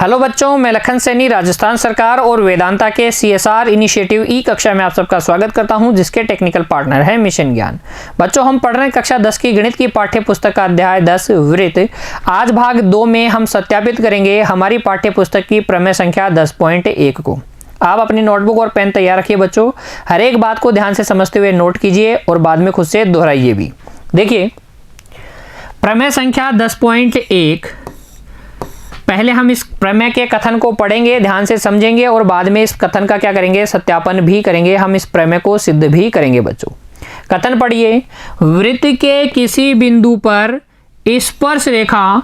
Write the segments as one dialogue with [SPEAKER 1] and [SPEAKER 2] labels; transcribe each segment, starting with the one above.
[SPEAKER 1] Hello बच्चों, मैं लखन सैनी राजस्थान सरकार और वेदांता के CSR इनिशिएटिव ई कक्षा में आप सबका स्वागत करता हूं, जिसके टेक्निकल पार्टनर है मिशन ज्ञान। बच्चों, हम पढ़ रहे हैं कक्षा 10 की गणित की पाठ्य पुस्तक का अध्याय 10 वृत्त। आज भाग 2 में हम सत्यापित करेंगे हमारी पाठ्य पुस्तक की प्रमेय संख्या 10.1 को। आप अपनी नोटबुक और पेन तैयार रखिए बच्चों, हर एक बात को ध्यान से समझते हुए नोट कीजिए और बाद में खुद से दोहराइए भी। देखिए, प्रमेय संख्या 10.1, पहले हम इस प्रमेय के कथन को पढ़ेंगे, ध्यान से समझेंगे और बाद में इस कथन का क्या करेंगे, सत्यापन भी करेंगे। हम इस प्रमेय को सिद्ध भी करेंगे बच्चों। कथन पढ़िए, वृत्त के किसी बिंदु पर स्पर्श रेखा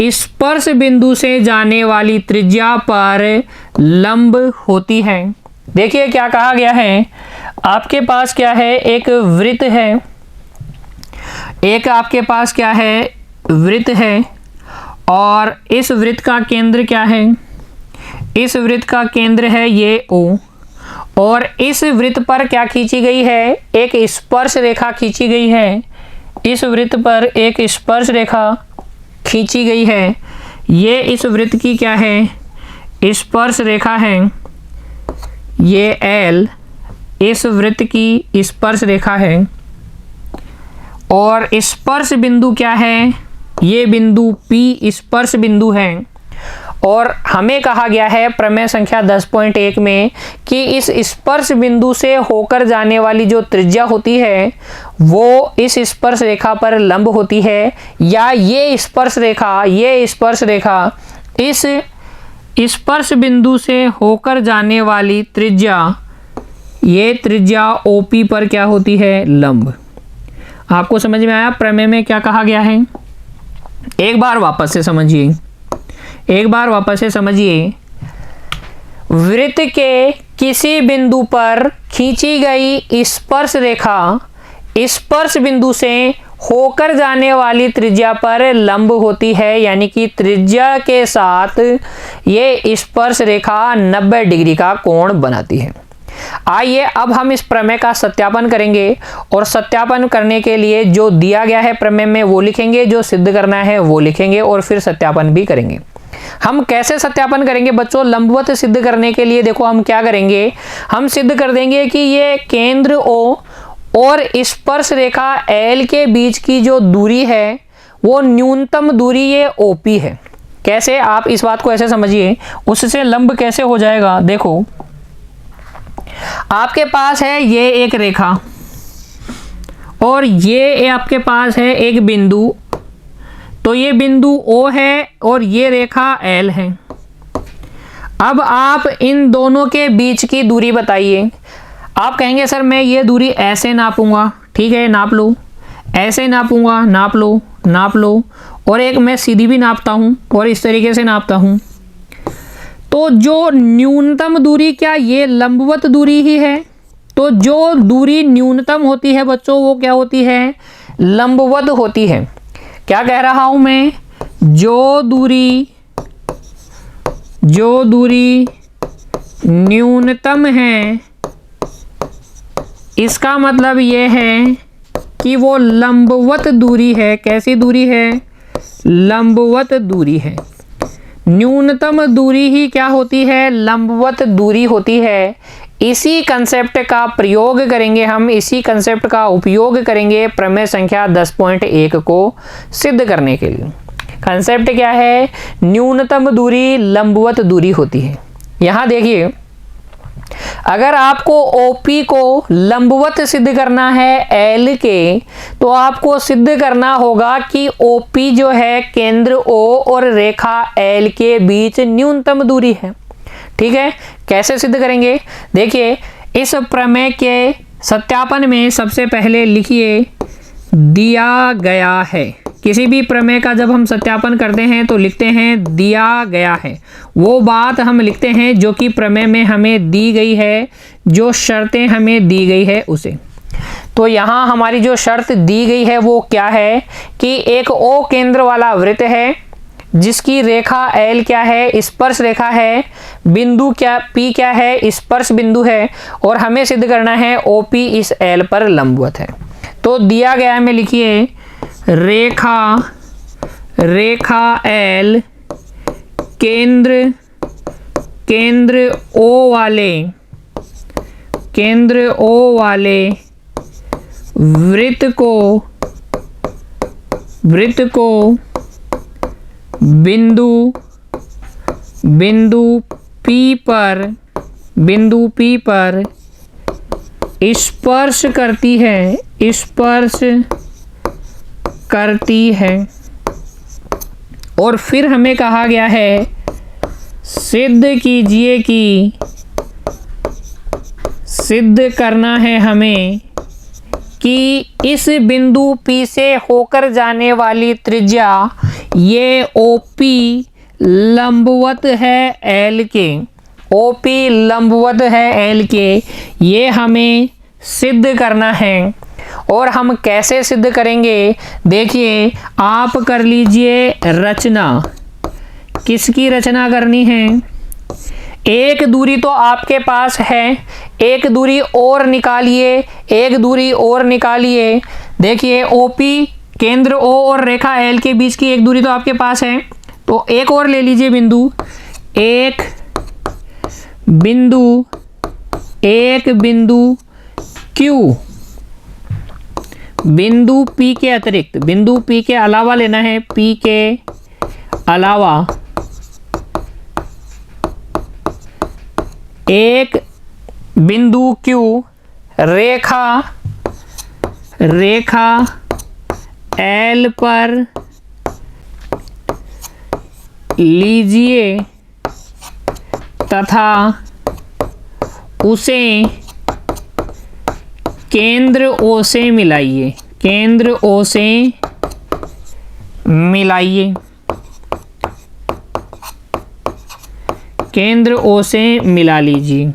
[SPEAKER 1] स्पर्श बिंदु से जाने वाली त्रिज्या पर लंब होती है। देखिए क्या कहा गया है, आपके पास क्या है, एक वृत्त है, एक आपके पास क्या है, वृत्त है, और इस वृत्त का केंद्र क्या है, इस वृत्त का केंद्र है ये O, और इस वृत्त पर क्या खींची गई है, एक स्पर्श रेखा खींची गई है। इस वृत्त पर एक स्पर्श रेखा खींची गई है। ये इस वृत्त की क्या है, स्पर्श रेखा है। ये L इस वृत्त की स्पर्श रेखा है, और स्पर्श बिंदु क्या है, ये बिंदु P स्पर्श बिंदु है। और हमें कहा गया है प्रमेय संख्या 10.1 में कि इस स्पर्श बिंदु से होकर जाने वाली जो त्रिज्या होती है वो इस स्पर्श रेखा पर लंब होती है, या ये स्पर्श रेखा इस स्पर्श बिंदु से होकर जाने वाली त्रिज्या, ये त्रिज्या OP पर क्या होती है, लंब। आपको समझ में आया प्रमेय में क्या कहा गया है? एक बार वापस से समझिए, वृत्त के किसी बिंदु पर खींची गई स्पर्श रेखा स्पर्श बिंदु से होकर जाने वाली त्रिज्या पर लंब होती है, यानी कि त्रिज्या के साथ ये स्पर्श रेखा 90 डिग्री का कोण बनाती है। आइए अब हम इस प्रमेय का सत्यापन करेंगे, और सत्यापन करने के लिए जो दिया गया है प्रमेय में वो लिखेंगे, जो सिद्ध करना है वो लिखेंगे, और फिर सत्यापन भी करेंगे। हम कैसे सत्यापन करेंगे बच्चों? लंबवत सिद्ध करने के लिए देखो हम क्या करेंगे, हम सिद्ध कर देंगे कि ये केंद्र O और स्पर्श रेखा L के बीच की जो दूरी है वो न्यूनतम दूरी ये OP है। कैसे, आप इस बात को ऐसे समझिए, उससे लंब कैसे हो जाएगा। देखो, आपके पास है ये एक रेखा, और ये आपके पास है एक बिंदु, तो ये बिंदु O है और ये रेखा L है। अब आप इन दोनों के बीच की दूरी बताइए। आप कहेंगे सर मैं ये दूरी ऐसे नापूंगा, ठीक है, नाप लो, ऐसे नापूंगा, नाप लो, और एक मैं सीधी भी नापता हूँ और इस तरीके से नापता हूँ। तो जो न्यूनतम दूरी, क्या ये लंबवत दूरी ही है? तो जो दूरी न्यूनतम होती है बच्चों वो क्या होती है, लंबवत होती है। क्या कह रहा हूं मैं, जो दूरी न्यूनतम है, इसका मतलब ये है कि वो लंबवत दूरी है। कैसी दूरी है, लंबवत दूरी है। न्यूनतम दूरी ही क्या होती है, लंबवत दूरी होती है। इसी कंसेप्ट का प्रयोग करेंगे हम, इसी कंसेप्ट का उपयोग करेंगे प्रमेय संख्या 10.1 को सिद्ध करने के लिए। कंसेप्ट क्या है, न्यूनतम दूरी लंबवत दूरी होती है। यहां देखिए, अगर आपको OP को लंबवत सिद्ध करना है L के, तो आपको सिद्ध करना होगा कि OP जो है केंद्र O और रेखा L के बीच न्यूनतम दूरी है। ठीक है, कैसे सिद्ध करेंगे? देखिए, इस प्रमेय के सत्यापन में सबसे पहले लिखिए दिया गया है। किसी भी प्रमेय का जब हम सत्यापन करते हैं तो लिखते हैं दिया गया है। वो बात हम लिखते हैं जो कि प्रमेय में हमें दी गई है, जो शर्तें हमें दी गई है उसे। तो यहाँ हमारी जो शर्त दी गई है वो क्या है कि एक O केंद्र वाला वृत्त है, जिसकी रेखा L क्या है, स्पर्श रेखा है, बिंदु क्या P क्या है, स्पर्श बिंदु है, और हमें सिद्ध करना है OP इस L पर लंबवत है। तो दिया गया में लिखिए रेखा L केंद्र O वाले वृत्त को बिंदु P पर स्पर्श करती है और फिर हमें कहा गया है सिद्ध करना है हमें कि इस बिंदु P से होकर जाने वाली त्रिज्या ये OP लंबवत है L के, OP लंबवत है L के, ये हमें सिद्ध करना है। और हम कैसे सिद्ध करेंगे, देखिए आप कर लीजिए रचना। किसकी रचना करनी है? एक दूरी तो आपके पास है, एक दूरी और निकालिए, देखिए OP केंद्र O और रेखा L के बीच की एक दूरी तो आपके पास है, तो एक और ले लीजिए एक बिंदु Q, बिंदु P के अतिरिक्त, बिंदु P के अलावा लेना है, P के अलावा एक बिंदु Q रेखा L पर लीजिए तथा उसे केंद्र O से मिलाइए, केंद्र O से मिला लीजिए।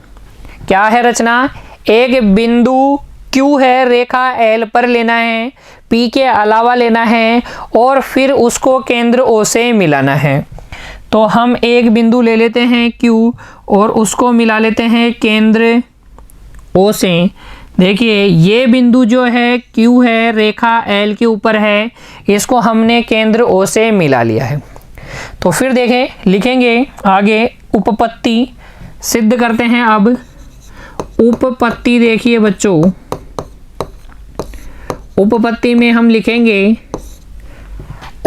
[SPEAKER 1] क्या है रचना? एक बिंदु Q है, रेखा L पर लेना है, P के अलावा लेना है और फिर उसको केंद्र O से मिलाना है। तो हम एक बिंदु ले लेते हैं Q और उसको मिला लेते हैं केंद्र O से। देखिए ये बिंदु जो है Q है, रेखा L के ऊपर है, इसको हमने केंद्र O से मिला लिया है। तो फिर देखें, लिखेंगे आगे उपपत्ति सिद्ध करते हैं। अब उपपत्ति देखिए बच्चों, उपपत्ति में हम लिखेंगे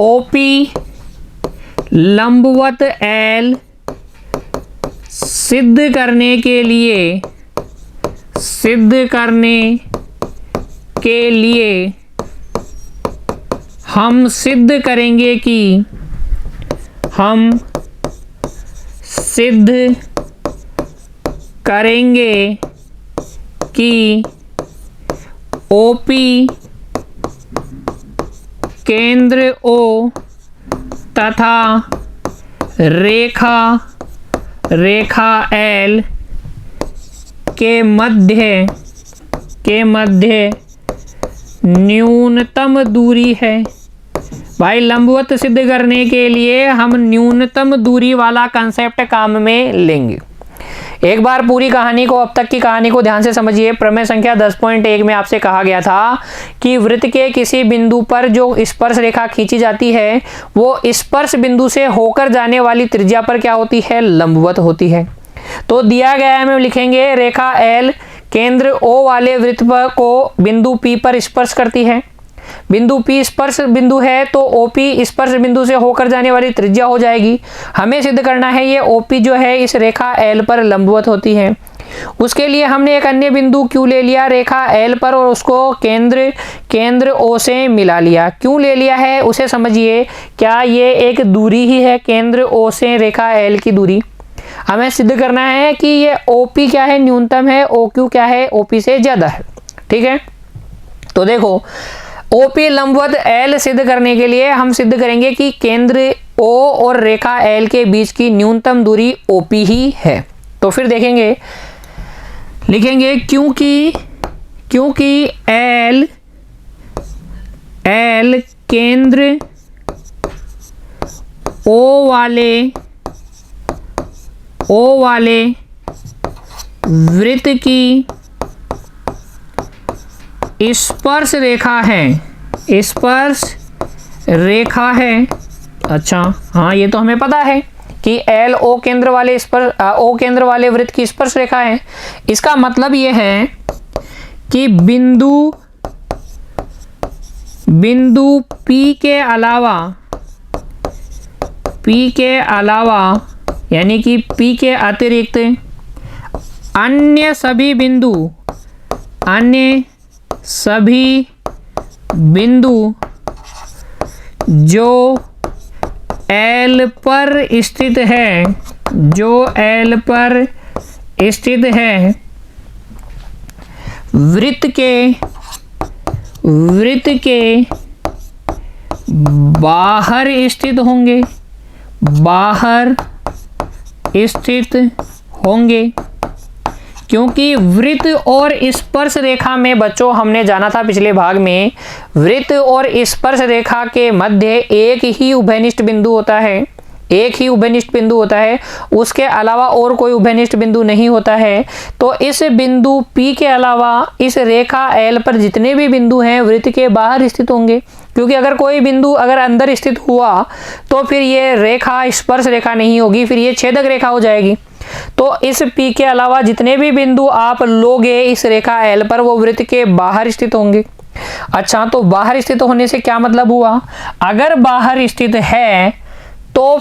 [SPEAKER 1] OP लंबवत L सिद्ध करने के लिए हम सिद्ध करेंगे कि OP केंद्र O तथा रेखा L के मध्य न्यूनतम दूरी है। भाई लंबवत सिद्ध करने के लिए हम न्यूनतम दूरी वाला कंसेप्ट काम में लेंगे। एक बार पूरी कहानी को, अब तक की कहानी को ध्यान से समझिए। प्रमेय संख्या 10.1 में आपसे कहा गया था कि वृत्त के किसी बिंदु पर जो स्पर्श रेखा खींची जाती है वो स्पर्श बिंदु से होकर जाने वाली त्रिज्या पर क्या होती है? लंबवत होती है। तो दिया गया है, में लिखेंगे रेखा L केंद्र O वाले वृत्त को बिंदु P पर स्पर्श करती है। बिंदु P स्पर्श बिंदु है तो OP स्पर्श बिंदु से होकर जाने वाली त्रिज्या हो जाएगी। हमें सिद्ध करना है ये OP जो है इस रेखा L पर लंबवत होती है। उसके लिए हमने एक अन्य बिंदु Q ले लिया रेखा L पर और उसको केंद्र O से मिला लिया। क्यों ले लिया है उसे समझिए। क्या ये एक दूरी ही है, केंद्र O से रेखा L की दूरी? हमें सिद्ध करना है कि ये OP क्या है? न्यूनतम है, OQ क्या है? OP से ज्यादा है। ठीक है, तो देखो OP लंबवत L सिद्ध करने के लिए हम सिद्ध करेंगे कि केंद्र O और रेखा L के बीच की न्यूनतम दूरी OP ही है। तो फिर देखेंगे, लिखेंगे क्योंकि L केंद्र O वाले वृत्त की स्पर्श रेखा है। अच्छा हाँ, ये तो हमें पता है कि एल ओ केंद्र वाले वृत्त की स्पर्श रेखा है। इसका मतलब ये है कि बिंदु P के अलावा यानी कि P के अतिरिक्त अन्य सभी बिंदु जो L पर स्थित है, वृत्त के बाहर स्थित होंगे, क्योंकि वृत्त और स्पर्श रेखा में बच्चों हमने जाना था पिछले भाग में, वृत्त और स्पर्श रेखा के मध्य एक ही उभयनिष्ठ बिंदु होता है, उसके अलावा और कोई उभयनिष्ठ बिंदु नहीं होता है। तो इस बिंदु P के अलावा इस रेखा L पर जितने भी बिंदु हैं वृत्त के बाहर स्थित होंगे, क्योंकि अगर कोई बिंदु अगर अंदर स्थित हुआ तो फिर ये रेखा स्पर्श रेखा नहीं होगी, फिर ये छेदक रेखा हो जाएगी। तो इस P के अलावा जितने भी बिंदु आप लोगे इस रेखा L पर वो वृत्त के बाहर स्थित होंगे। अच्छा, तो बाहर स्थित होने से क्या मतलब हुआ? अगर बाहर स्थित है तो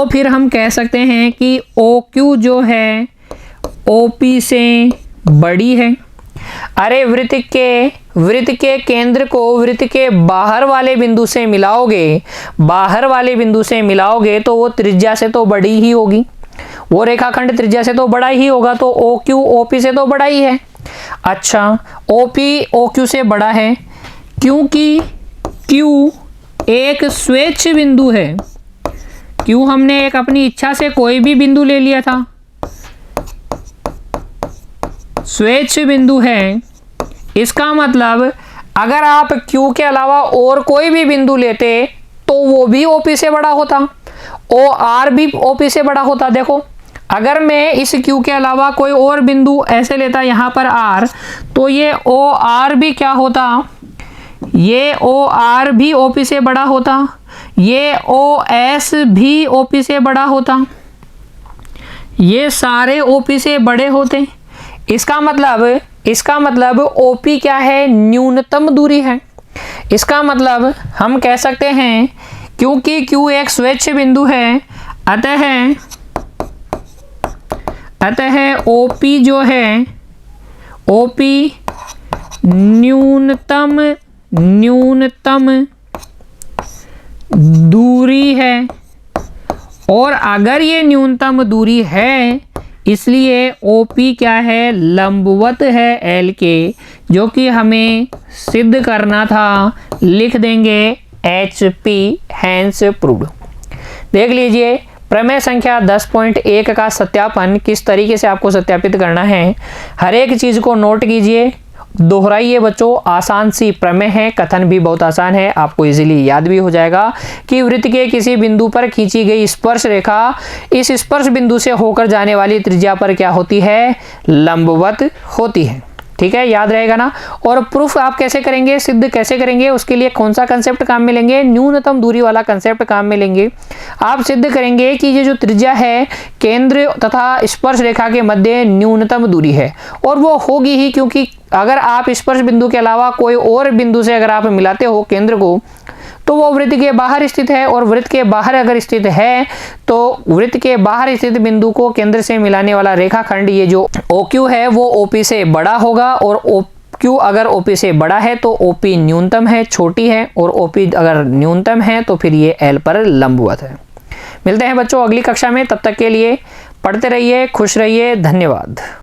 [SPEAKER 1] फिर हम कह सकते हैं कि OQ जो है OP से बड़ी है। अरे वृत्त के केंद्र को वृत्त के बाहर वाले बिंदु से मिलाओगे तो वो त्रिज्या से तो बड़ी ही होगी, वो रेखाखंड त्रिज्या से तो बड़ा ही होगा, तो OQ OP से तो बड़ा ही है। अच्छा, OP OQ से बड़ा है क्योंकि Q एक स्वेच्छ बिंदु है। Q हमने एक अपनी इच्छा से कोई भी बिंदु ले लिया था, स्वेच्छ बिंदु है। इसका मतलब अगर आप Q के अलावा और कोई भी बिंदु लेते तो वो भी OP से बड़ा होता, OR भी OP से बड़ा होता। देखो, अगर मैं इस Q के अलावा कोई और बिंदु ऐसे लेता यहाँ पर R, तो ये OR भी क्या होता? ये OR भी OP से बड़ा होता, ये OS भी OP से बड़ा होता, ये सारे OP से बड़े होते। इसका मतलब OP क्या है? न्यूनतम दूरी है। इसका मतलब हम कह सकते हैं क्योंकि Q एक स्वेच्छ बिंदु है, अतः OP जो है, OP न्यूनतम दूरी है। और अगर ये न्यूनतम दूरी है इसलिए OP क्या है? लंबवत है L के, जो कि हमें सिद्ध करना था। लिख देंगे HP, हैंस प्रूव्ड। देख लीजिए प्रमेय संख्या 10.1 का सत्यापन किस तरीके से आपको सत्यापित करना है। हर एक चीज को नोट कीजिए, दोहराइए बच्चों। आसान सी प्रमेय है, कथन भी बहुत आसान है, आपको इजीली याद भी हो जाएगा कि वृत्त के किसी बिंदु पर खींची गई स्पर्श रेखा इस स्पर्श बिंदु से होकर जाने वाली त्रिज्या पर क्या होती है? लंबवत होती है। ठीक है, याद रहेगा ना। और प्रूफ आप कैसे करेंगे, सिद्ध कैसे करेंगे, उसके लिए कौन सा कंसेप्ट काम में लेंगे? न्यूनतम दूरी वाला कंसेप्ट काम में लेंगे। आप सिद्ध करेंगे कि ये जो त्रिज्या है केंद्र तथा स्पर्श रेखा के मध्य न्यूनतम दूरी है, और वो होगी ही क्योंकि अगर आप स्पर्श बिंदु के अलावा कोई और बिंदु से अगर आप मिलाते हो केंद्र को तो वो वृत्त के बाहर स्थित है, और वृत्त के बाहर अगर स्थित है तो वृत्त के बाहर स्थित बिंदु को केंद्र से मिलाने वाला रेखाखंड ये जो OQ है वो OP से बड़ा होगा, और OQ अगर OP से बड़ा है तो OP न्यूनतम है, छोटी है, और OP अगर न्यूनतम है तो फिर ये L पर लंबवत है। मिलते हैं बच्चों अगली कक्षा में, तब तक के लिए पढ़ते रहिए, खुश रहिए, धन्यवाद।